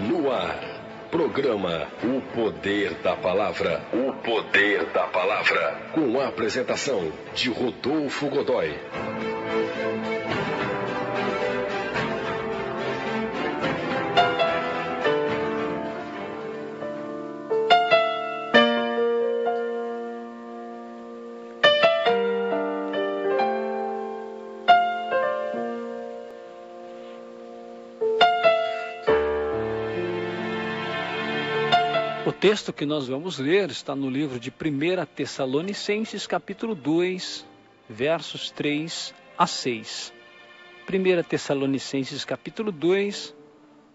No ar, programa O Poder da Palavra. O Poder da Palavra. Com a apresentação de Rodolfo Godoy. O texto que nós vamos ler está no livro de 1 Tessalonicenses, capítulo 2, versos 3 a 6. 1 Tessalonicenses, capítulo 2,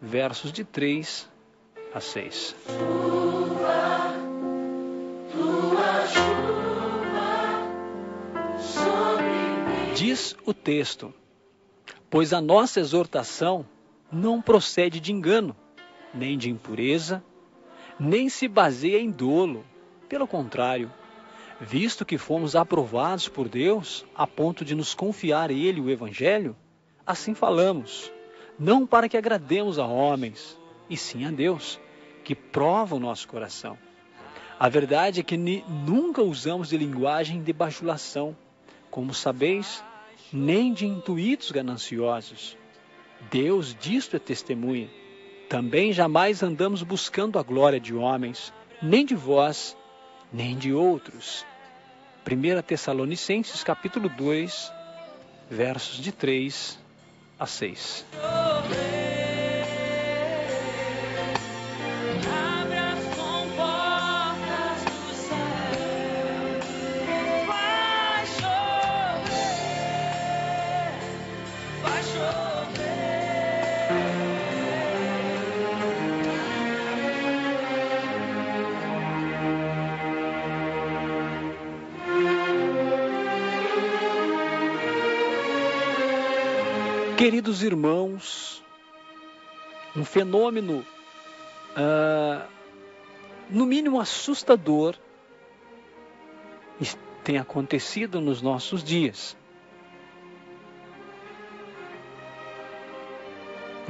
versos de 3 a 6. Diz o texto: pois a nossa exortação não procede de engano, nem de impureza, nem se baseia em dolo. Pelo contrário, visto que fomos aprovados por Deus a ponto de nos confiar a Ele o Evangelho, assim falamos, não para que agrademos a homens, e sim a Deus, que prova o nosso coração. A verdade é que nunca usamos de linguagem de bajulação, como sabeis, nem de intuitos gananciosos. Deus disto é testemunha. Também jamais andamos buscando a glória de homens, nem de vós, nem de outros. 1 Tessalonicenses, capítulo 2, versos de 3 a 6. Queridos irmãos, um fenômeno, no mínimo assustador, tem acontecido nos nossos dias.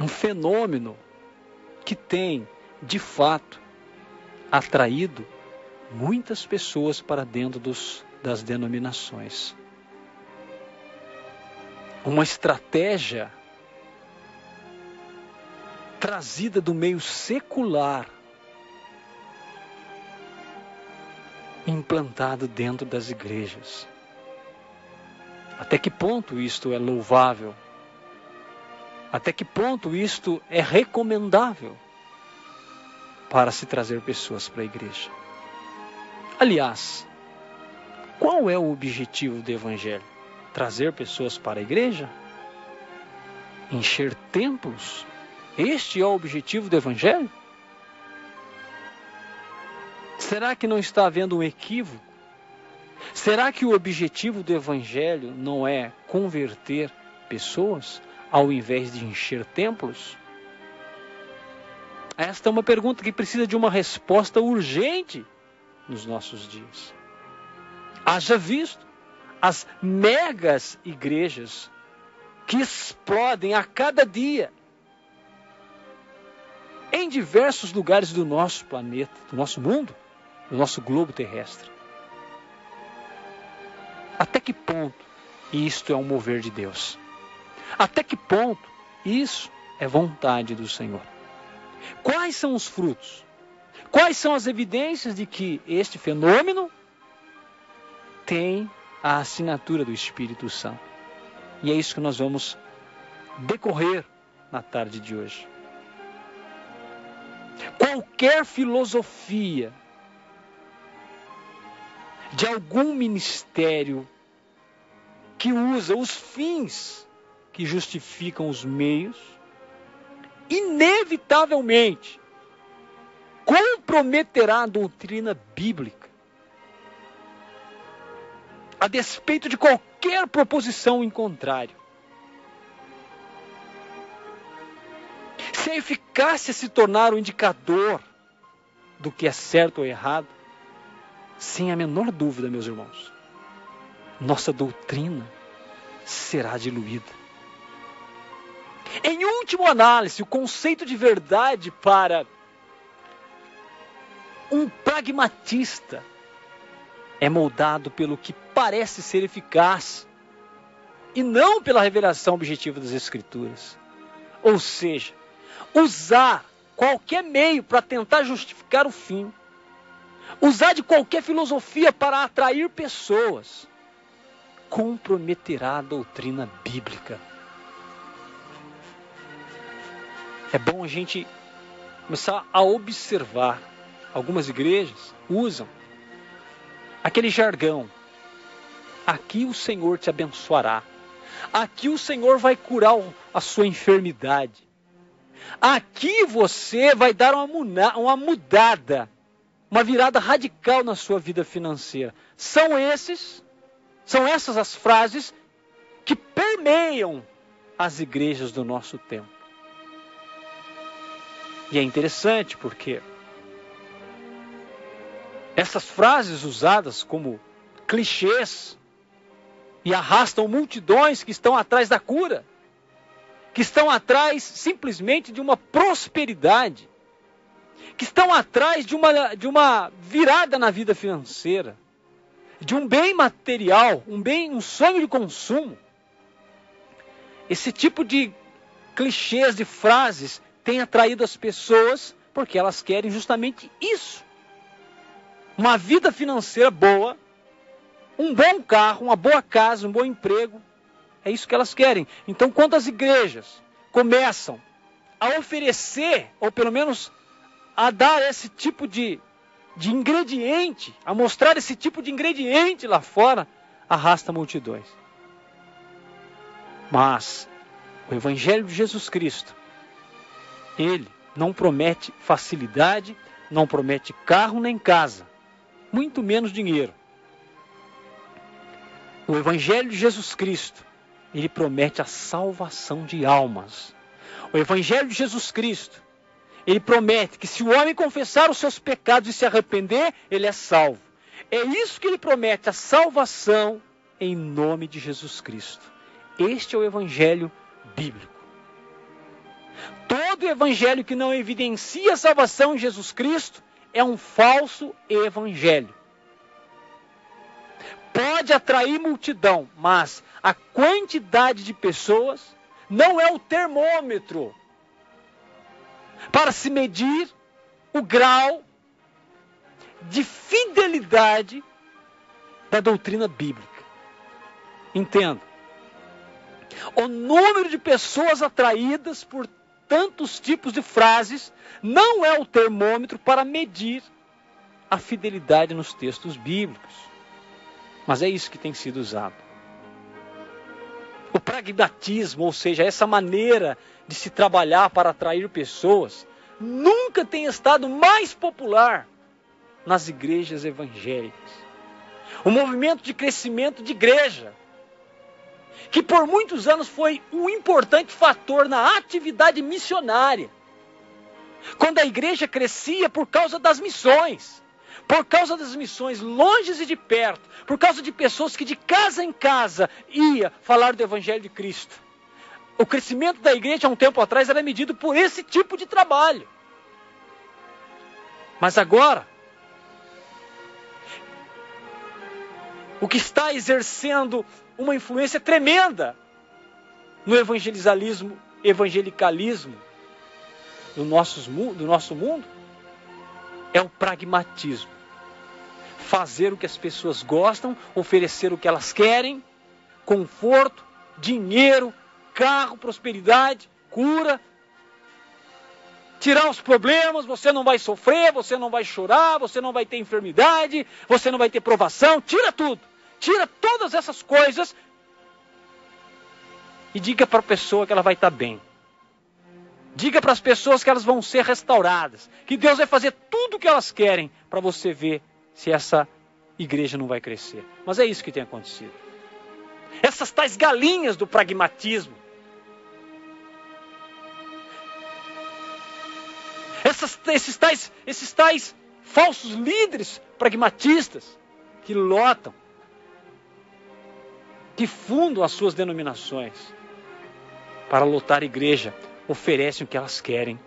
Um fenômeno que tem, de fato, atraído muitas pessoas para dentro das denominações. Uma estratégia trazida do meio secular, implantado dentro das igrejas. Até que ponto isto é louvável? Até que ponto isto é recomendável para se trazer pessoas para a igreja? Aliás, qual é o objetivo do Evangelho? Trazer pessoas para a igreja? Encher templos? Este é o objetivo do Evangelho? Será que não está havendo um equívoco? Será que o objetivo do Evangelho não é converter pessoas ao invés de encher templos? Esta é uma pergunta que precisa de uma resposta urgente nos nossos dias. Haja visto as megas igrejas que explodem a cada dia em diversos lugares do nosso planeta, do nosso mundo, do nosso globo terrestre. Até que ponto isto é um mover de Deus? Até que ponto isso é vontade do Senhor? Quais são os frutos? Quais são as evidências de que este fenômeno tem a assinatura do Espírito Santo? E é isso que nós vamos decorrer na tarde de hoje. Qualquer filosofia de algum ministério que usa os fins que justificam os meios, inevitavelmente comprometerá a doutrina bíblica, a despeito de qualquer proposição em contrário. Se a eficácia se tornar um indicador do que é certo ou errado, sem a menor dúvida, meus irmãos, nossa doutrina será diluída. Em última análise, o conceito de verdade para um pragmatista é moldado pelo que parece ser eficaz e não pela revelação objetiva das Escrituras. Ou seja, usar qualquer meio para tentar justificar o fim, usar de qualquer filosofia para atrair pessoas, comprometerá a doutrina bíblica. É bom a gente começar a observar. Algumas igrejas usam aquele jargão: aqui o Senhor te abençoará, aqui o Senhor vai curar a sua enfermidade, aqui você vai dar uma mudada, uma virada radical na sua vida financeira. São essas as frases que permeiam as igrejas do nosso tempo. E é interessante porque essas frases usadas como clichês e arrastam multidões que estão atrás da cura, que estão atrás simplesmente de uma prosperidade, que estão atrás de uma virada na vida financeira, de um bem material, um sonho de consumo. Esse tipo de clichês, de frases, tem atraído as pessoas porque elas querem justamente isso. Uma vida financeira boa, um bom carro, uma boa casa, um bom emprego. É isso que elas querem. Então, quando as igrejas começam a oferecer, ou pelo menos a dar esse tipo de ingrediente, a mostrar esse tipo de ingrediente lá fora, arrasta multidões. Mas o Evangelho de Jesus Cristo, ele não promete facilidade, não promete carro nem casa, muito menos dinheiro. O Evangelho de Jesus Cristo, ele promete a salvação de almas. O Evangelho de Jesus Cristo, ele promete que se o homem confessar os seus pecados e se arrepender, ele é salvo. É isso que ele promete, a salvação em nome de Jesus Cristo. Este é o Evangelho bíblico. Todo evangelho que não evidencia a salvação em Jesus Cristo é um falso evangelho. Pode atrair multidão, mas a quantidade de pessoas não é o termômetro para se medir o grau de fidelidade da doutrina bíblica. Entenda. O número de pessoas atraídas por tantos tipos de frases não é o termômetro para medir a fidelidade nos textos bíblicos. Mas é isso que tem sido usado. O pragmatismo, ou seja, essa maneira de se trabalhar para atrair pessoas, nunca tem estado mais popular nas igrejas evangélicas. O movimento de crescimento de igreja, que por muitos anos foi um importante fator na atividade missionária. Quando a igreja crescia por causa das missões, longe e de perto, por causa de pessoas que de casa em casa ia falar do Evangelho de Cristo. O crescimento da igreja há um tempo atrás era medido por esse tipo de trabalho. Mas agora, o que está exercendo uma influência tremenda no evangelicalismo do nosso mundo é o pragmatismo. Fazer o que as pessoas gostam, oferecer o que elas querem, conforto, dinheiro, carro, prosperidade, cura. Tirar os problemas, você não vai sofrer, você não vai chorar, você não vai ter enfermidade, você não vai ter provação, tira tudo. Tira todas essas coisas e diga para a pessoa que ela vai estar bem. Diga para as pessoas que elas vão ser restauradas, que Deus vai fazer tudo o que elas querem para você ver se essa igreja não vai crescer. Mas é isso que tem acontecido. Essas tais galinhas do pragmatismo, esses tais falsos líderes pragmatistas que lotam, que fundam as suas denominações. para lotar a igreja, oferecem o que elas querem,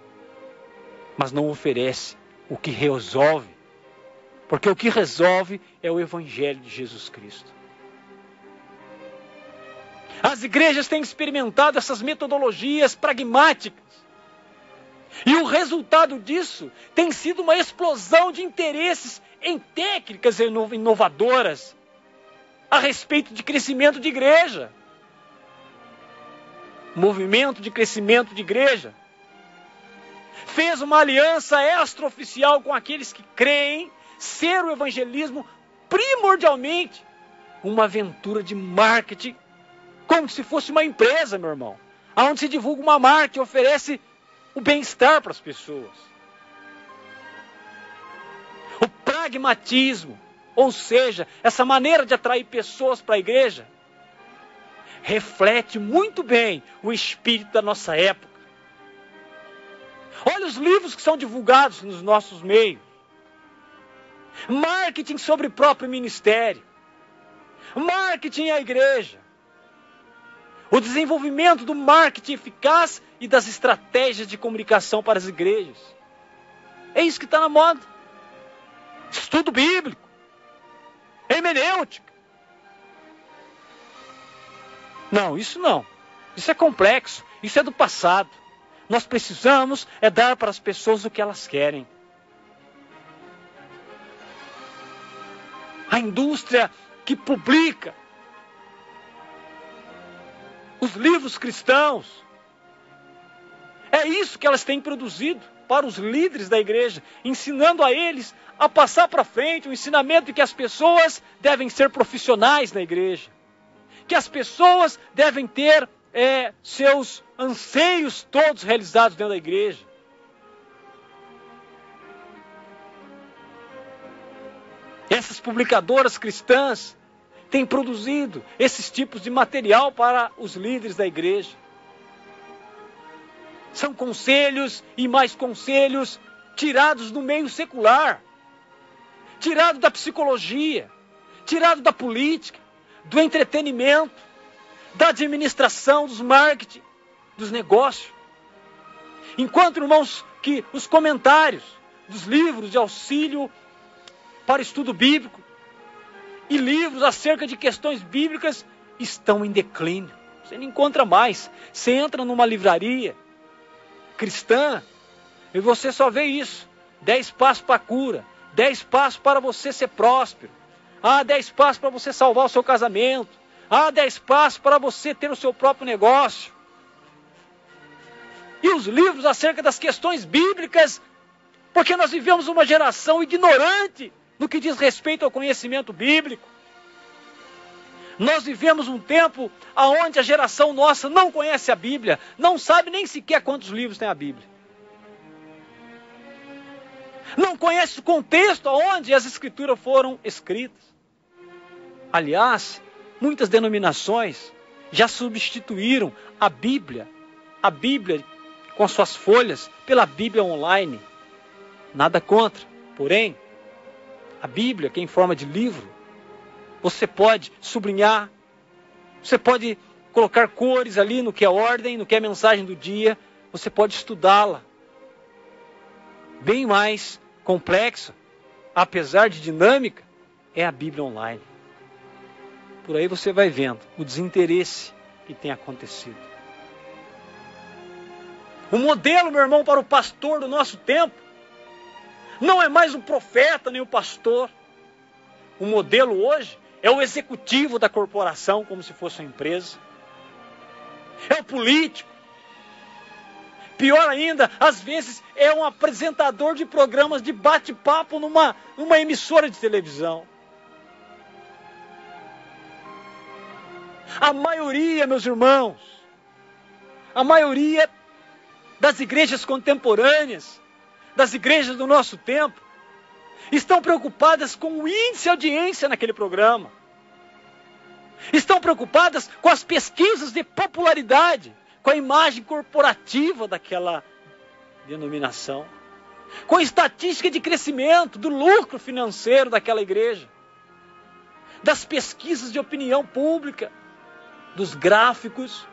mas não oferecem o que resolve. Porque o que resolve é o Evangelho de Jesus Cristo. As igrejas têm experimentado essas metodologias pragmáticas. E o resultado disso tem sido uma explosão de interesses em técnicas inovadoras a respeito de crescimento de igreja. Movimento de crescimento de igreja fez uma aliança extraoficial com aqueles que creem ser o evangelismo primordialmente uma aventura de marketing, como se fosse uma empresa, meu irmão, onde se divulga uma marca e oferece o bem-estar para as pessoas. O pragmatismo, ou seja, essa maneira de atrair pessoas para a igreja, reflete muito bem o espírito da nossa época. Olha os livros que são divulgados nos nossos meios. Marketing sobre o próprio ministério. Marketing à igreja. O desenvolvimento do marketing eficaz e das estratégias de comunicação para as igrejas. É isso que está na moda. Estudo bíblico. Hermenêutica. Não, isso não. Isso é complexo. Isso é do passado. Nós precisamos dar para as pessoas o que elas querem. A indústria que publica os livros cristãos, é isso que elas têm produzido para os líderes da igreja, ensinando a eles a passar para frente o ensinamento de que as pessoas devem ser profissionais na igreja, que as pessoas devem ter seus anseios todos realizados dentro da igreja. Essas publicadoras cristãs têm produzido esses tipos de material para os líderes da igreja. São conselhos e mais conselhos tirados do meio secular, tirados da psicologia, tirados da política, do entretenimento, da administração, dos marketing, dos negócios. Enquanto, irmãos, que os comentários dos livros de auxílio para estudo bíblico e livros acerca de questões bíblicas estão em declínio. Você não encontra mais. Você entra numa livraria cristã e você só vê isso. 10 passos para a cura. 10 passos para você ser próspero. 10 passos para você salvar o seu casamento. 10 passos para você ter o seu próprio negócio. E os livros acerca das questões bíblicas, porque nós vivemos uma geração ignorante no que diz respeito ao conhecimento bíblico. Nós vivemos um tempo onde a geração nossa não conhece a Bíblia, não sabe nem sequer quantos livros tem a Bíblia. Não conhece o contexto onde as Escrituras foram escritas. Aliás, muitas denominações já substituíram a Bíblia com suas folhas, pela Bíblia online. Nada contra, porém, a Bíblia, que é em forma de livro, você pode sublinhar, você pode colocar cores ali no que é ordem, no que é mensagem do dia, você pode estudá-la. Bem mais complexa, apesar de dinâmica, é a Bíblia online. Por aí você vai vendo o desinteresse que tem acontecido. O modelo, meu irmão, para o pastor do nosso tempo não é mais o profeta nem o pastor. O modelo hoje é o executivo da corporação, como se fosse uma empresa. É o político. Pior ainda, às vezes é um apresentador de programas de bate-papo numa emissora de televisão. A maioria, meus irmãos, a maioria das igrejas contemporâneas, das igrejas do nosso tempo, estão preocupadas com o índice de audiência naquele programa. Estão preocupadas com as pesquisas de popularidade, com a imagem corporativa daquela denominação, com a estatística de crescimento, do lucro financeiro daquela igreja, das pesquisas de opinião pública, dos gráficos,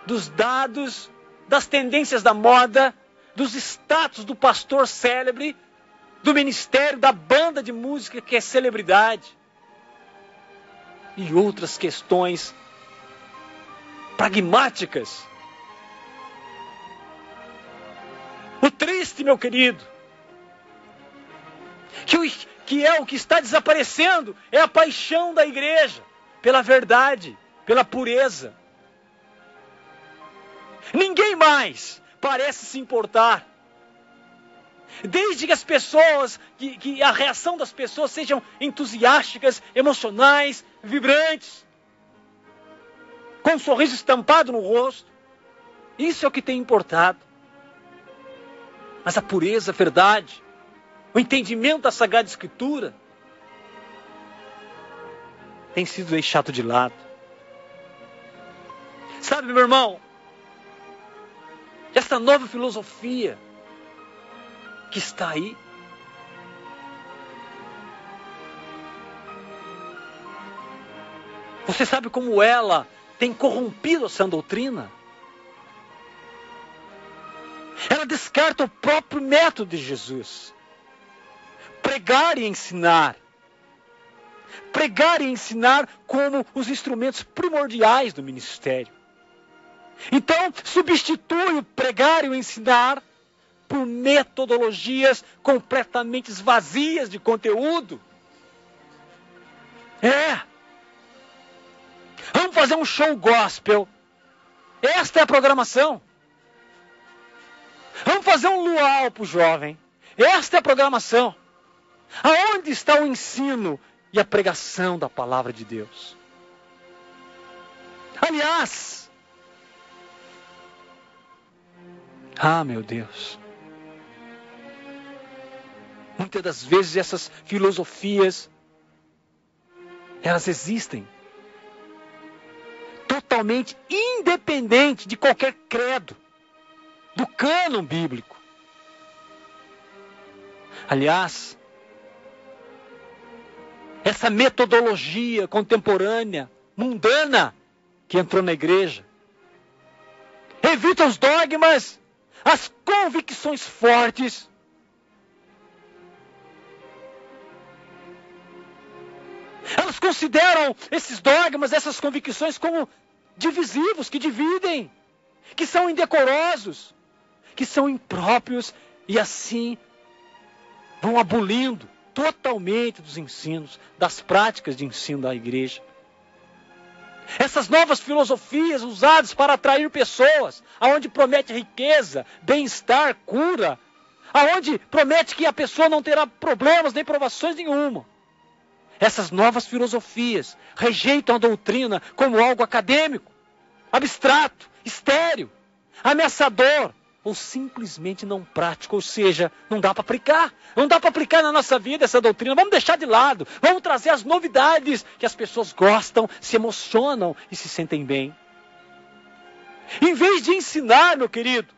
dos dados, das tendências da moda, dos status do pastor célebre, do ministério, da banda de música que é celebridade. E outras questões pragmáticas. O triste, meu querido, que é o que está desaparecendo, é a paixão da igreja pela verdade, pela pureza. Ninguém mais parece se importar. Desde que as pessoas, que a reação das pessoas sejam entusiásticas, emocionais, vibrantes, com um sorriso estampado no rosto. Isso é o que tem importado. Mas a pureza, a verdade, o entendimento da Sagrada Escritura tem sido deixado de lado. Sabe, meu irmão, essa nova filosofia que está aí, você sabe como ela tem corrompido a sã doutrina? Ela descarta o próprio método de Jesus. Pregar e ensinar. Pregar e ensinar como os instrumentos primordiais do ministério. Então, substitui o pregar e o ensinar por metodologias completamente vazias de conteúdo. Vamos fazer um show gospel. Esta é a programação. Vamos fazer um luau para o jovem. Esta é a programação. Aonde está o ensino e a pregação da palavra de Deus? Aliás, meu Deus, muitas das vezes essas filosofias, elas existem totalmente independente de qualquer credo, do cânon bíblico. Aliás, essa metodologia contemporânea, mundana, que entrou na igreja, evita os dogmas, as convicções fortes. Elas consideram esses dogmas, essas convicções como divisivos, que dividem, que são indecorosos, que são impróprios, e assim vão abolindo totalmente dos ensinos, das práticas de ensino da igreja. Essas novas filosofias usadas para atrair pessoas, aonde promete riqueza, bem-estar, cura, aonde promete que a pessoa não terá problemas nem provações nenhuma. Essas novas filosofias rejeitam a doutrina como algo acadêmico, abstrato, estéril, ameaçador, ou simplesmente não prático, ou seja, não dá para aplicar. Não dá para aplicar na nossa vida essa doutrina. Vamos deixar de lado. Vamos trazer as novidades que as pessoas gostam, se emocionam e se sentem bem. Em vez de ensinar, meu querido,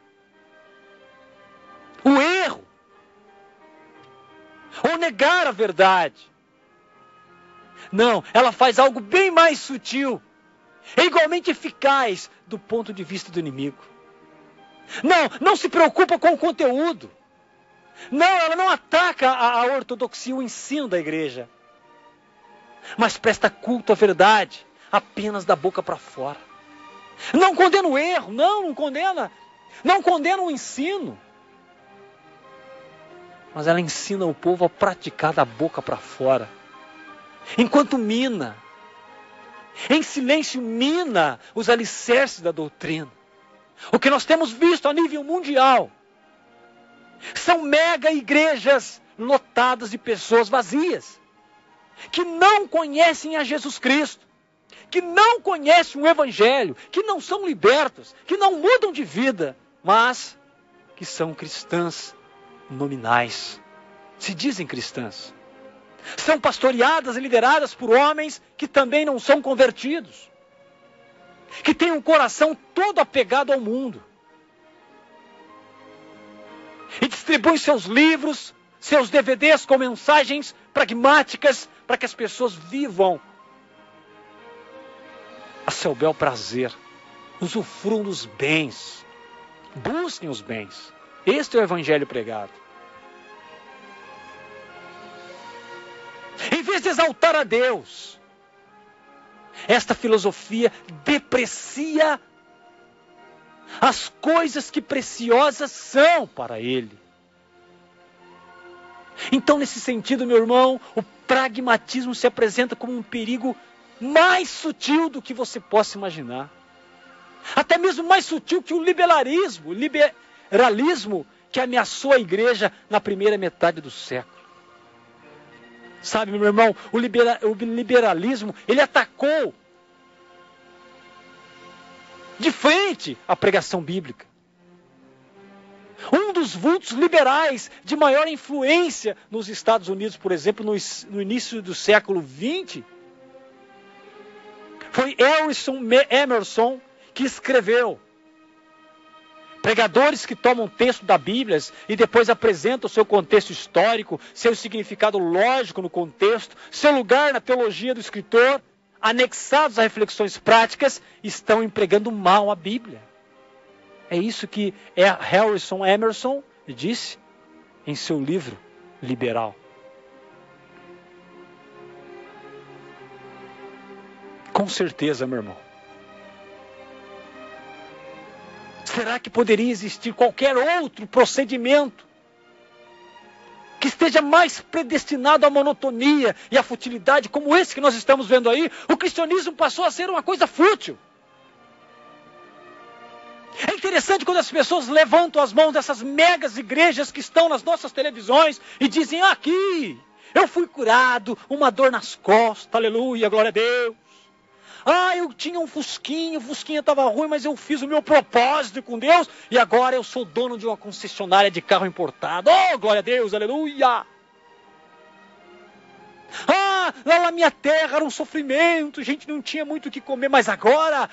o erro, ou negar a verdade, não, ela faz algo bem mais sutil, é igualmente eficaz do ponto de vista do inimigo. Não se preocupa com o conteúdo. Não, ela não ataca a ortodoxia, o ensino da igreja. Mas presta culto à verdade, apenas da boca para fora. Não condena o erro, não condena. Não condena o ensino. Mas ela ensina o povo a praticar da boca para fora. Enquanto mina, em silêncio mina os alicerces da doutrina. O que nós temos visto a nível mundial são mega igrejas lotadas de pessoas vazias, que não conhecem a Jesus Cristo, que não conhecem o Evangelho, que não são libertos, que não mudam de vida, mas que são cristãs nominais, se dizem cristãs. São pastoreadas e lideradas por homens que também não são convertidos, que têm um coração todo apegado ao mundo. E distribuem seus livros, seus DVDs com mensagens pragmáticas para que as pessoas vivam a seu bel prazer, usufruam dos bens, busquem os bens. Este é o evangelho pregado. Em vez de exaltar a Deus, esta filosofia deprecia as coisas que preciosas são para ele. Então, nesse sentido, meu irmão, o pragmatismo se apresenta como um perigo mais sutil do que você possa imaginar. Até mesmo mais sutil que o liberalismo que ameaçou a igreja na primeira metade do século. Sabe, meu irmão, o liberalismo, ele atacou de frente a pregação bíblica. Um dos vultos liberais de maior influência nos Estados Unidos, por exemplo, no início do século XX, foi Emerson, que escreveu: pregadores que tomam texto da Bíblia e depois apresentam o seu contexto histórico, seu significado lógico no contexto, seu lugar na teologia do escritor, anexados a reflexões práticas, estão empregando mal a Bíblia. É isso que Harrison Emerson disse em seu livro Liberal. Com certeza, meu irmão. Será que poderia existir qualquer outro procedimento que esteja mais predestinado à monotonia e à futilidade como esse que nós estamos vendo aí? O cristianismo passou a ser uma coisa fútil. É interessante quando as pessoas levantam as mãos dessas megas igrejas que estão nas nossas televisões e dizem: aqui, eu fui curado, uma dor nas costas, aleluia, glória a Deus. Eu tinha um fusquinha, o fusquinha estava ruim, mas eu fiz o meu propósito com Deus e agora eu sou dono de uma concessionária de carro importado. Oh, glória a Deus, aleluia. Lá na minha terra era um sofrimento, a gente não tinha muito o que comer, mas agora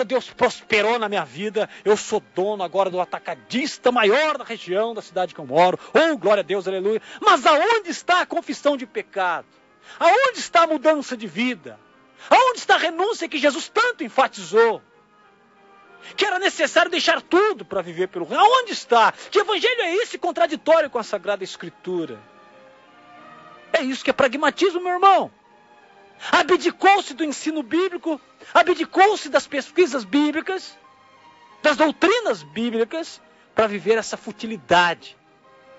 Deus prosperou na minha vida, eu sou dono agora do atacadista maior da região, da cidade que eu moro. Oh, glória a Deus, aleluia. Mas aonde está a confissão de pecado? Aonde está a mudança de vida? Aonde está a renúncia que Jesus tanto enfatizou? Que era necessário deixar tudo para viver pelo reino. Aonde está? Que evangelho é esse contraditório com a Sagrada Escritura? É isso que é pragmatismo, meu irmão. Abdicou-se do ensino bíblico, abdicou-se das pesquisas bíblicas, das doutrinas bíblicas, para viver essa futilidade.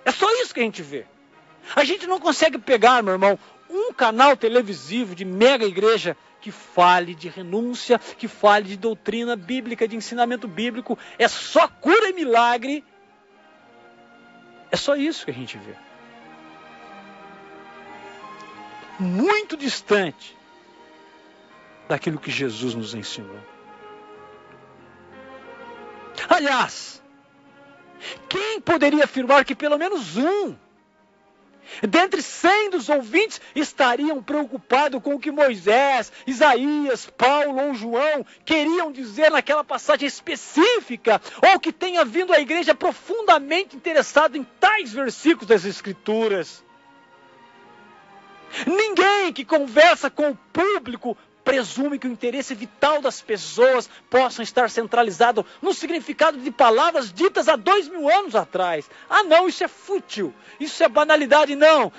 É só isso que a gente vê. A gente não consegue pegar, meu irmão, um canal televisivo de mega igreja que fale de renúncia, que fale de doutrina bíblica, de ensinamento bíblico. É só cura e milagre. É só isso que a gente vê. Muito distante daquilo que Jesus nos ensinou. Aliás, quem poderia afirmar que pelo menos um dentre 100 dos ouvintes estariam preocupados com o que Moisés, Isaías, Paulo ou João queriam dizer naquela passagem específica, ou que tenha vindo à igreja profundamente interessado em tais versículos das Escrituras? Ninguém que conversa com o público presume que o interesse vital das pessoas possa estar centralizado no significado de palavras ditas há 2000 anos atrás. Não, isso é fútil, isso é banalidade. Não,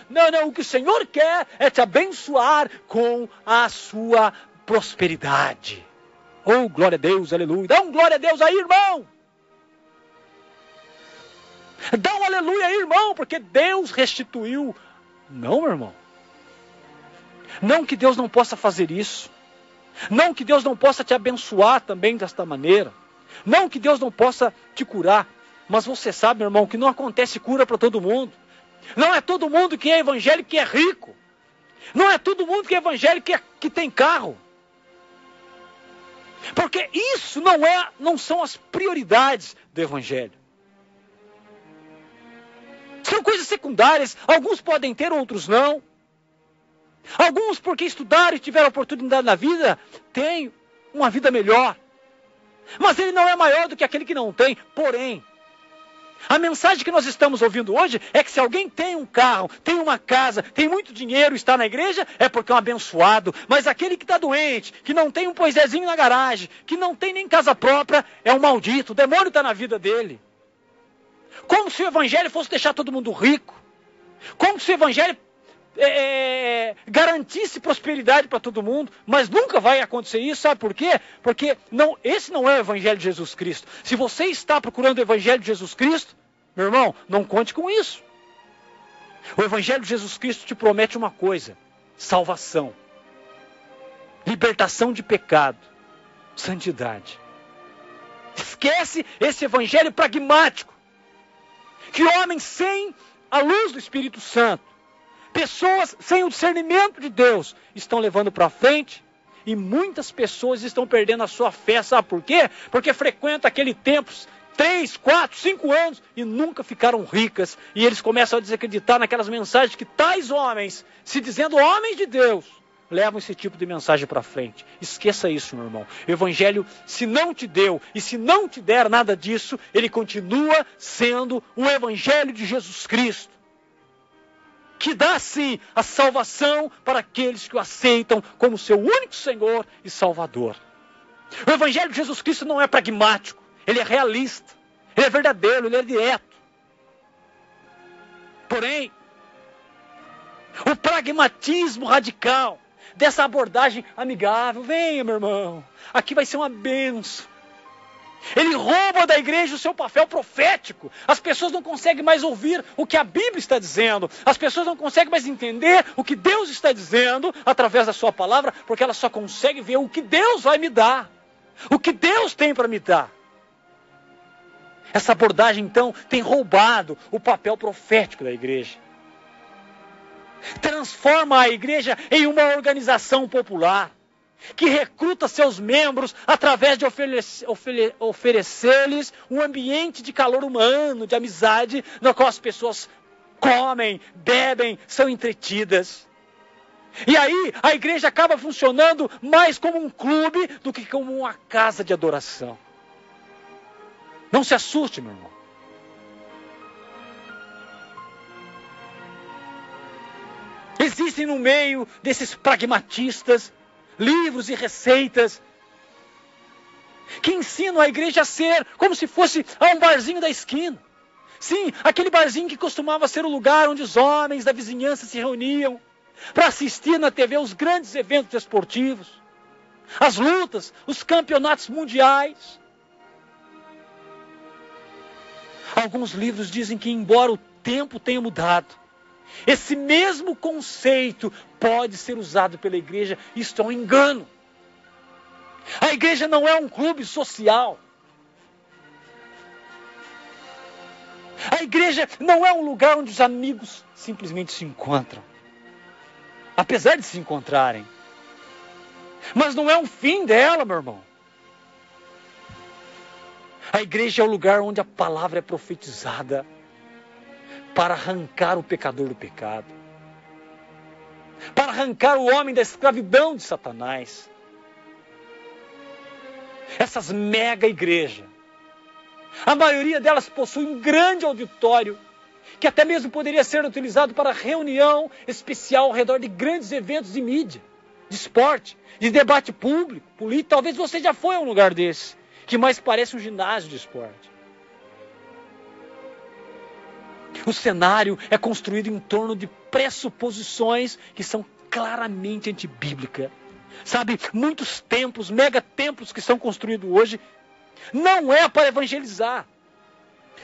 o que o Senhor quer é te abençoar com a sua prosperidade. Oh, glória a Deus, aleluia. Dá um glória a Deus aí, irmão. Dá um aleluia aí, irmão, porque Deus restituiu. Não, meu irmão. Não que Deus não possa fazer isso. Não que Deus não possa te abençoar também desta maneira. Não que Deus não possa te curar. Mas você sabe, meu irmão, que não acontece cura para todo mundo. Não é todo mundo que é evangélico que é rico. Não é todo mundo que é evangélico que tem carro. Porque isso não são as prioridades do evangelho. São coisas secundárias. Alguns podem ter, outros não. Alguns, porque estudaram e tiveram oportunidade na vida, têm uma vida melhor. Mas ele não é maior do que aquele que não tem. Porém, A mensagem que nós estamos ouvindo hoje é que se alguém tem um carro, tem uma casa, tem muito dinheiro, está na igreja, é porque é um abençoado. Mas aquele que está doente, que não tem um poisézinho na garagem, que não tem nem casa própria, é um maldito. O demônio está na vida dele. Como se o evangelho fosse deixar todo mundo rico. Como se o evangelho garantisse prosperidade para todo mundo. Mas nunca vai acontecer isso, sabe por quê? Porque esse não é o evangelho de Jesus Cristo. Se você está procurando o evangelho de Jesus Cristo, meu irmão, não conte com isso. O evangelho de Jesus Cristo te promete uma coisa: salvação, libertação de pecado, santidade. Esquece esse evangelho pragmático, que homens sem a luz do Espírito Santo, pessoas sem o discernimento de Deus, estão levando para frente. E muitas pessoas estão perdendo a sua fé, sabe por quê? Porque frequentam aquele templo 3, 4, 5 anos e nunca ficaram ricas. E eles começam a desacreditar naquelas mensagens que tais homens, se dizendo homens de Deus, levam esse tipo de mensagem para frente. Esqueça isso, meu irmão. O evangelho, se não te deu e se não te der nada disso, ele continua sendo o evangelho de Jesus Cristo, que dá sim a salvação para aqueles que o aceitam como seu único Senhor e Salvador. O evangelho de Jesus Cristo não é pragmático, ele é realista, ele é verdadeiro, ele é direto. Porém, o pragmatismo radical dessa abordagem amigável, venha, meu irmão, aqui vai ser uma bênção. Ele rouba da igreja o seu papel profético. As pessoas não conseguem mais ouvir o que a Bíblia está dizendo. As pessoas não conseguem mais entender o que Deus está dizendo através da sua palavra, porque elas só conseguem ver o que Deus vai me dar, o que Deus tem para me dar. Essa abordagem, então, tem roubado o papel profético da igreja. Transforma a igreja em uma organização popular, que recruta seus membros através de oferecer-lhes um ambiente de calor humano, de amizade, no qual as pessoas comem, bebem, são entretidas. E aí a igreja acaba funcionando mais como um clube do que como uma casa de adoração. Não se assuste, meu irmão. Existem no meio desses pragmatistas livros e receitas que ensinam a igreja a ser como se fosse um barzinho da esquina. Sim, aquele barzinho que costumava ser o lugar onde os homens da vizinhança se reuniam para assistir na TV os grandes eventos esportivos, as lutas, os campeonatos mundiais. Alguns livros dizem que, embora o tempo tenha mudado, esse mesmo conceito pode ser usado pela igreja. Isto é um engano. A igreja não é um clube social. A igreja não é um lugar onde os amigos simplesmente se encontram, apesar de se encontrarem. Mas não é um fim dela, meu irmão. A igreja é o lugar onde a palavra é profetizada para arrancar o pecador do pecado, para arrancar o homem da escravidão de Satanás. Essas mega igrejas, a maioria delas possui um grande auditório, que até mesmo poderia ser utilizado para reunião especial ao redor de grandes eventos de mídia, de esporte, de debate público, político. Talvez você já foi a um lugar desse, que mais parece um ginásio de esporte. O cenário é construído em torno de pressuposições que são claramente antibíblicas. Sabe, muitos templos, megatemplos que são construídos hoje, não é para evangelizar.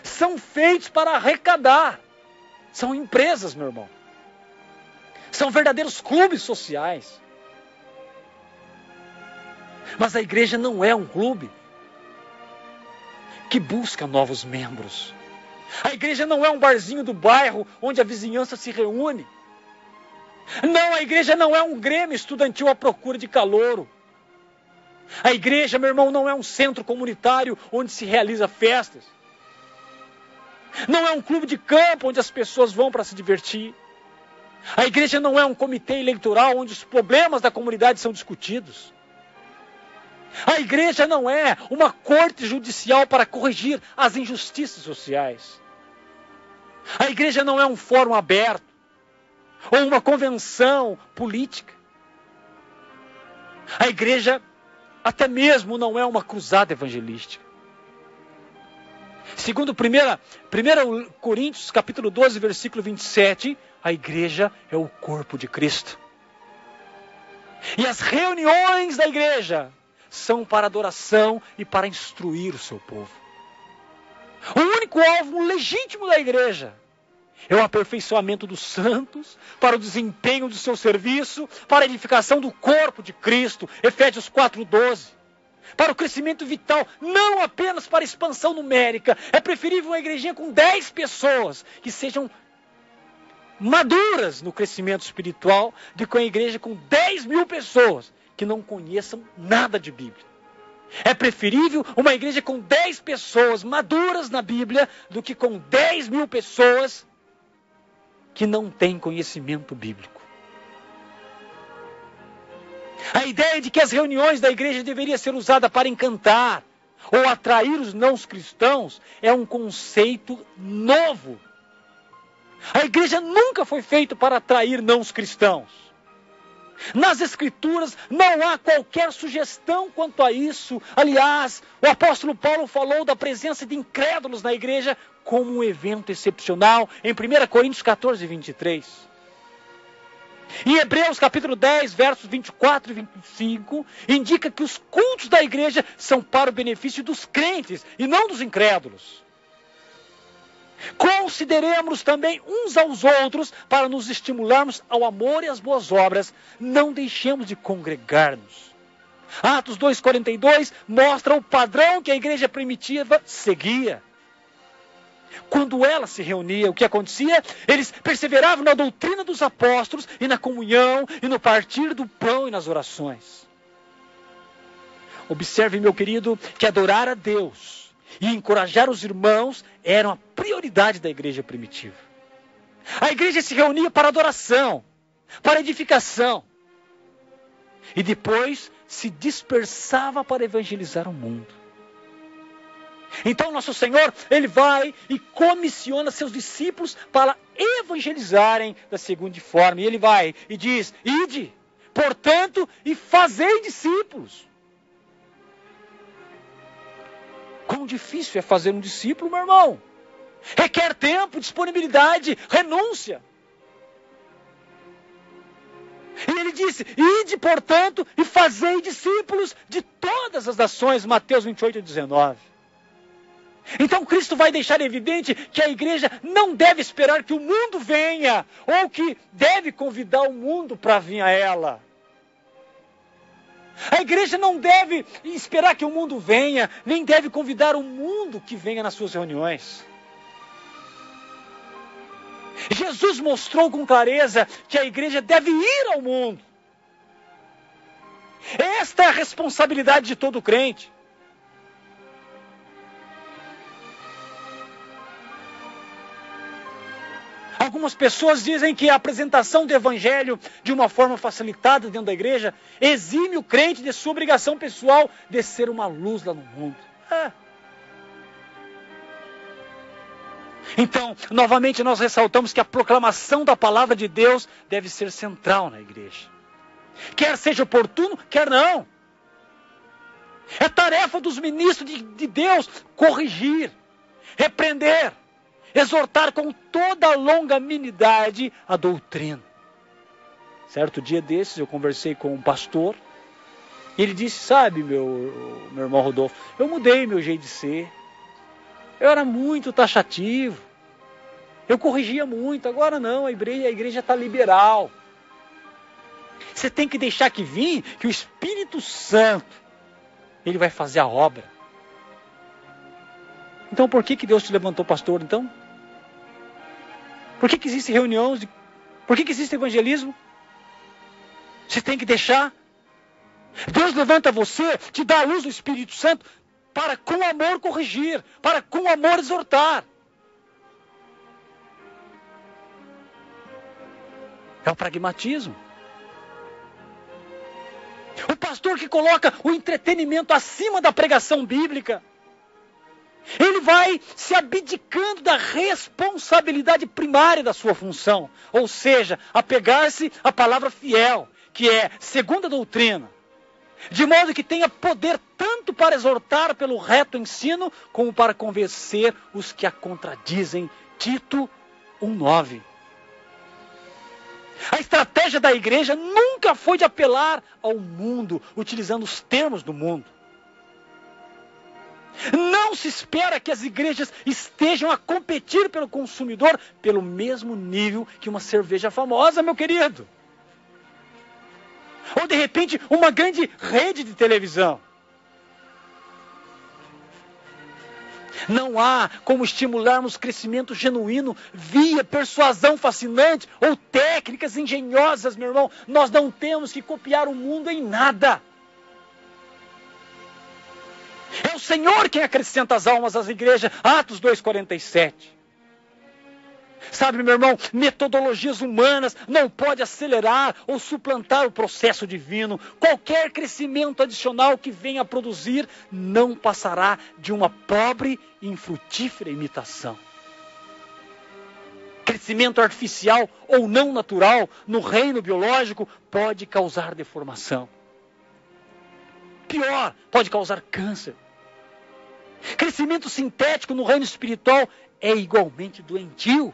São feitos para arrecadar. São empresas, meu irmão. São verdadeiros clubes sociais. Mas a igreja não é um clube que busca novos membros. A igreja não é um barzinho do bairro onde a vizinhança se reúne. Não, a igreja não é um grêmio estudantil à procura de calouro. A igreja, meu irmão, não é um centro comunitário onde se realiza festas. Não é um clube de campo onde as pessoas vão para se divertir. A igreja não é um comitê eleitoral onde os problemas da comunidade são discutidos. A igreja não é uma corte judicial para corrigir as injustiças sociais. A igreja não é um fórum aberto ou uma convenção política. A igreja até mesmo não é uma cruzada evangelística. Segundo 1 Coríntios, capítulo 12, versículo 27, a igreja é o corpo de Cristo. E as reuniões da igreja são para adoração e para instruir o seu povo. O único alvo legítimo da igreja é o aperfeiçoamento dos santos, para o desempenho do seu serviço, para a edificação do corpo de Cristo, Efésios 4:12. Para o crescimento vital, não apenas para a expansão numérica. É preferível uma igrejinha com 10 pessoas que sejam maduras no crescimento espiritual do que uma igreja com 10.000 pessoas que não conheçam nada de Bíblia. É preferível uma igreja com 10 pessoas maduras na Bíblia do que com 10.000 pessoas que não têm conhecimento bíblico. A ideia de que as reuniões da igreja deveriam ser usadas para encantar ou atrair os não cristãos é um conceito novo. A igreja nunca foi feita para atrair não cristãos. Nas Escrituras não há qualquer sugestão quanto a isso. Aliás, o apóstolo Paulo falou da presença de incrédulos na igreja como um evento excepcional em 1 Coríntios 14, 23. Em Hebreus capítulo 10, versos 24 e 25, indica que os cultos da igreja são para o benefício dos crentes e não dos incrédulos. Consideremos também uns aos outros para nos estimularmos ao amor e às boas obras. Não deixemos de congregar-nos. Atos 2,42 mostra o padrão que a igreja primitiva seguia. Quando ela se reunia, o que acontecia? Eles perseveravam na doutrina dos apóstolos e na comunhão e no partir do pão e nas orações. Observe, meu querido, que adorar a Deus e encorajar os irmãos eram a prioridade da igreja primitiva. A igreja se reunia para adoração, para edificação. E depois se dispersava para evangelizar o mundo. Então nosso Senhor, Ele vai e comissiona seus discípulos para evangelizarem da seguinte forma. E Ele vai e diz: ide, portanto, e fazei discípulos. Quão difícil é fazer um discípulo, meu irmão? Requer tempo, disponibilidade, renúncia. E Ele disse: ide, portanto, e fazei discípulos de todas as nações. Mateus 28, 19. Então Cristo vai deixar evidente que a igreja não deve esperar que o mundo venha, ou que deve convidar o mundo para vir a ela. A igreja não deve esperar que o mundo venha, nem deve convidar o mundo que venha nas suas reuniões. Jesus mostrou com clareza que a igreja deve ir ao mundo. Esta é a responsabilidade de todo crente. Algumas pessoas dizem que a apresentação do evangelho de uma forma facilitada dentro da igreja exime o crente de sua obrigação pessoal de ser uma luz lá no mundo. Então, novamente nós ressaltamos que a proclamação da palavra de Deus deve ser central na igreja. Quer seja oportuno, quer não. É tarefa dos ministros de Deus corrigir, repreender, exortar com toda a longanimidade a doutrina. Certo dia desses eu conversei com um pastor. E ele disse: sabe, meu irmão Rodolfo, eu mudei meu jeito de ser. Eu era muito taxativo. Eu corrigia muito. Agora não, a igreja está liberal. Você tem que deixar que o Espírito Santo, ele vai fazer a obra. Então por que Deus te levantou pastor então? Por que existem reuniões? Por que existe evangelismo? Você tem que deixar. Deus levanta você, te dá a luz do Espírito Santo para com amor corrigir, para com amor exortar. É o pragmatismo. O pastor que coloca o entretenimento acima da pregação bíblica. Ele vai se abdicando da responsabilidade primária da sua função, ou seja, apegar-se à palavra fiel, que é segunda doutrina, de modo que tenha poder tanto para exortar pelo reto ensino, como para convencer os que a contradizem. Tito 1:9. A estratégia da igreja nunca foi de apelar ao mundo, utilizando os termos do mundo. Não se espera que as igrejas estejam a competir pelo consumidor pelo mesmo nível que uma cerveja famosa, meu querido. Ou de repente uma grande rede de televisão. Não há como estimularmos crescimento genuíno via persuasão fascinante ou técnicas engenhosas, meu irmão. Nós não temos que copiar o mundo em nada. É o Senhor quem acrescenta as almas às igrejas. Atos 2:47. Sabe, meu irmão, metodologias humanas não podem acelerar ou suplantar o processo divino. Qualquer crescimento adicional que venha a produzir não passará de uma pobre e infrutífera imitação. Crescimento artificial ou não natural no reino biológico pode causar deformação. Pior, pode causar câncer. Crescimento sintético no reino espiritual é igualmente doentio.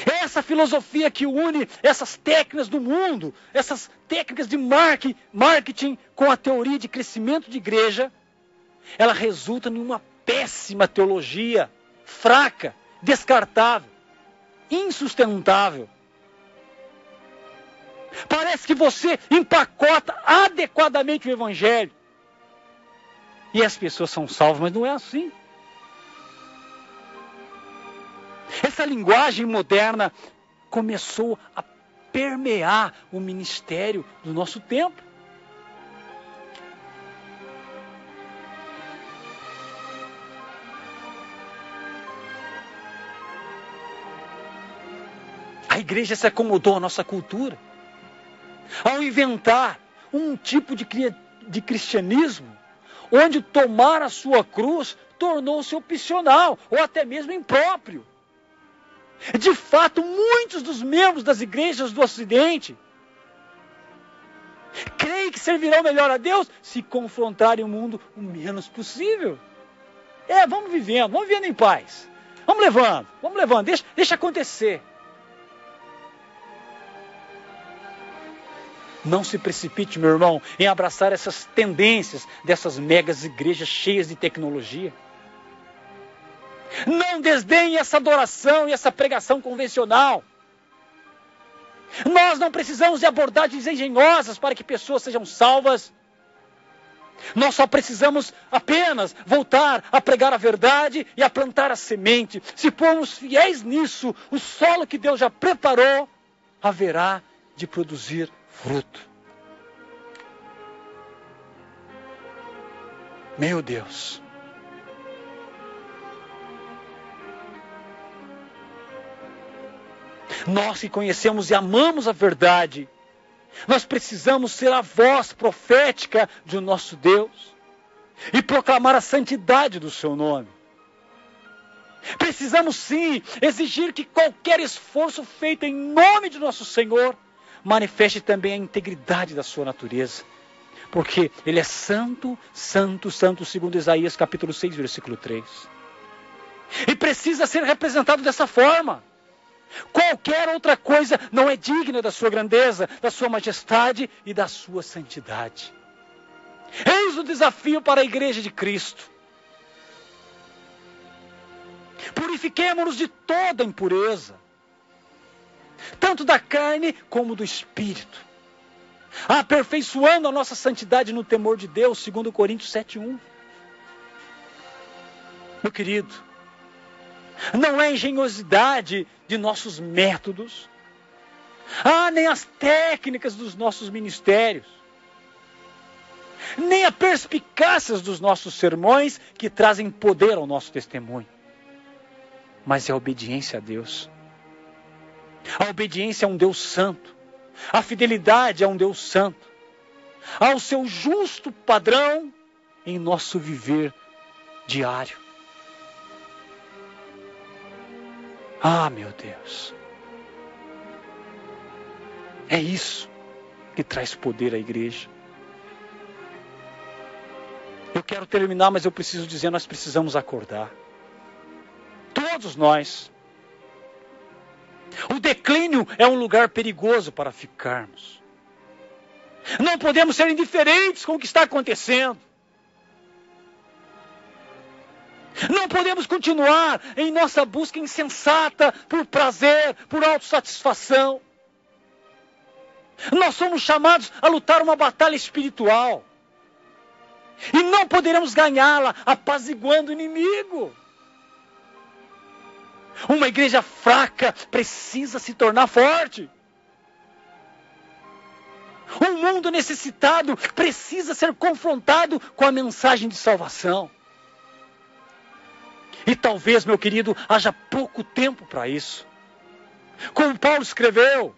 É essa filosofia que une essas técnicas do mundo, essas técnicas de marketing com a teoria de crescimento de igreja, ela resulta em uma péssima teologia, fraca, descartável, insustentável. Parece que você empacota adequadamente o evangelho e as pessoas são salvas, mas não é assim. Essa linguagem moderna começou a permear o ministério do nosso tempo. A igreja se acomodou à nossa cultura, ao inventar um tipo de cristianismo, onde tomar a sua cruz tornou-se opcional, ou até mesmo impróprio. De fato, muitos dos membros das igrejas do Ocidente creem que servirão melhor a Deus se confrontarem o mundo o menos possível. Vamos vivendo em paz. Vamos levando, deixa acontecer. Não se precipite, meu irmão, em abraçar essas tendências dessas megas igrejas cheias de tecnologia. Não desdenhe essa adoração e essa pregação convencional. Nós não precisamos de abordagens engenhosas para que pessoas sejam salvas. Nós só precisamos apenas voltar a pregar a verdade e a plantar a semente. Se formos fiéis nisso, o solo que Deus já preparou haverá de produzir fruto. Meu Deus. Nós que conhecemos e amamos a verdade, nós precisamos ser a voz profética do nosso Deus e proclamar a santidade do seu nome. Precisamos sim exigir que qualquer esforço feito em nome de nosso Senhor manifeste também a integridade da sua natureza, porque Ele é santo, santo, santo, segundo Isaías capítulo 6, versículo 3. E precisa ser representado dessa forma. Qualquer outra coisa não é digna da sua grandeza, da sua majestade e da sua santidade. Eis o desafio para a igreja de Cristo. Purifiquemo-nos de toda impureza, tanto da carne como do espírito, aperfeiçoando a nossa santidade no temor de Deus, segundo Coríntios 7:1. Meu querido, não é engenhosidade de nossos métodos, nem as técnicas dos nossos ministérios, nem a perspicácia dos nossos sermões que trazem poder ao nosso testemunho, mas é a obediência a Deus. A obediência a um Deus santo, a fidelidade a um Deus santo, ao seu justo padrão em nosso viver diário. Ah, meu Deus. É isso que traz poder à igreja. Eu quero terminar, mas eu preciso dizer, nós precisamos acordar. Todos nós. O declínio é um lugar perigoso para ficarmos. Não podemos ser indiferentes com o que está acontecendo. Não podemos continuar em nossa busca insensata por prazer, por autossatisfação. Nós somos chamados a lutar uma batalha espiritual. E não poderemos ganhá-la apaziguando o inimigo. Uma igreja fraca precisa se tornar forte. Um mundo necessitado precisa ser confrontado com a mensagem de salvação. E talvez, meu querido, haja pouco tempo para isso. Como Paulo escreveu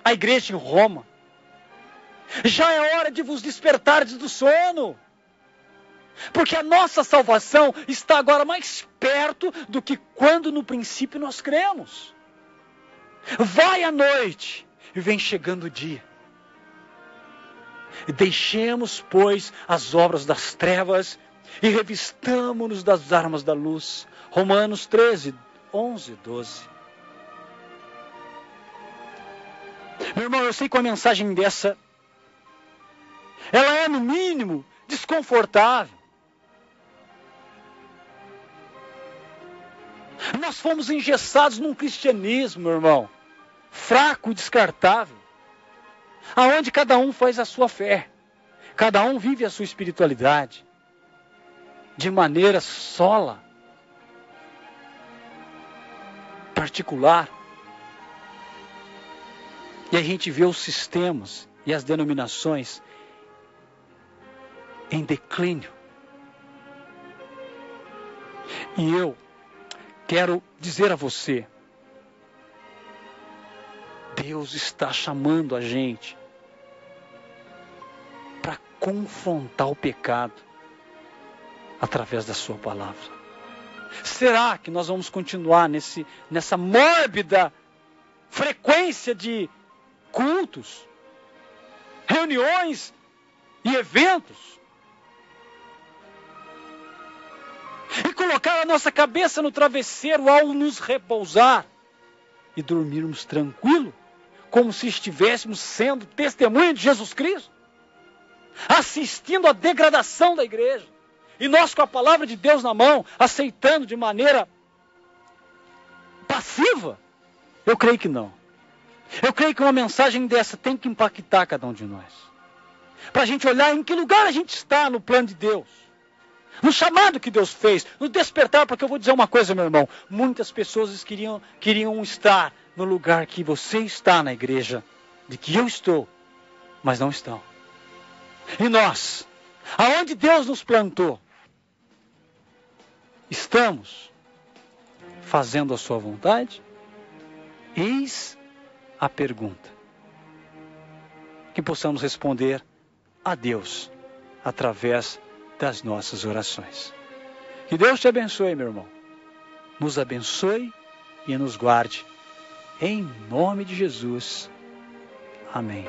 à igreja em Roma: já é hora de vos despertardes do sono, porque a nossa salvação está agora mais perto do que quando no princípio nós cremos. Vai a noite e vem chegando o dia. Deixemos, pois, as obras das trevas e revistamo-nos das armas da luz. Romanos 13, 11, 12. Meu irmão, eu sei que uma mensagem dessa, ela é, no mínimo, desconfortável. Nós fomos engessados num cristianismo, meu irmão, fraco e descartável, aonde cada um faz a sua fé, cada um vive a sua espiritualidade, de maneira sola, particular. E a gente vê os sistemas e as denominações em declínio. E eu quero dizer a você, Deus está chamando a gente para confrontar o pecado através da sua palavra. Será que nós vamos continuar nessa mórbida frequência de cultos, reuniões e eventos? E colocar a nossa cabeça no travesseiro ao nos repousar e dormirmos tranquilo, como se estivéssemos sendo testemunha de Jesus Cristo, assistindo à degradação da igreja, e nós com a palavra de Deus na mão, aceitando de maneira passiva? Eu creio que não. Eu creio que uma mensagem dessa tem que impactar cada um de nós, para a gente olhar em que lugar a gente está no plano de Deus, no chamado que Deus fez, no despertar. Porque eu vou dizer uma coisa, meu irmão, muitas pessoas queriam estar no lugar que você está na igreja, de que eu estou, mas não estão. E nós, aonde Deus nos plantou, estamos fazendo a sua vontade? Eis a pergunta que possamos responder a Deus através das nossas orações. Que Deus te abençoe, meu irmão. Nos abençoe e nos guarde. Em nome de Jesus. Amém.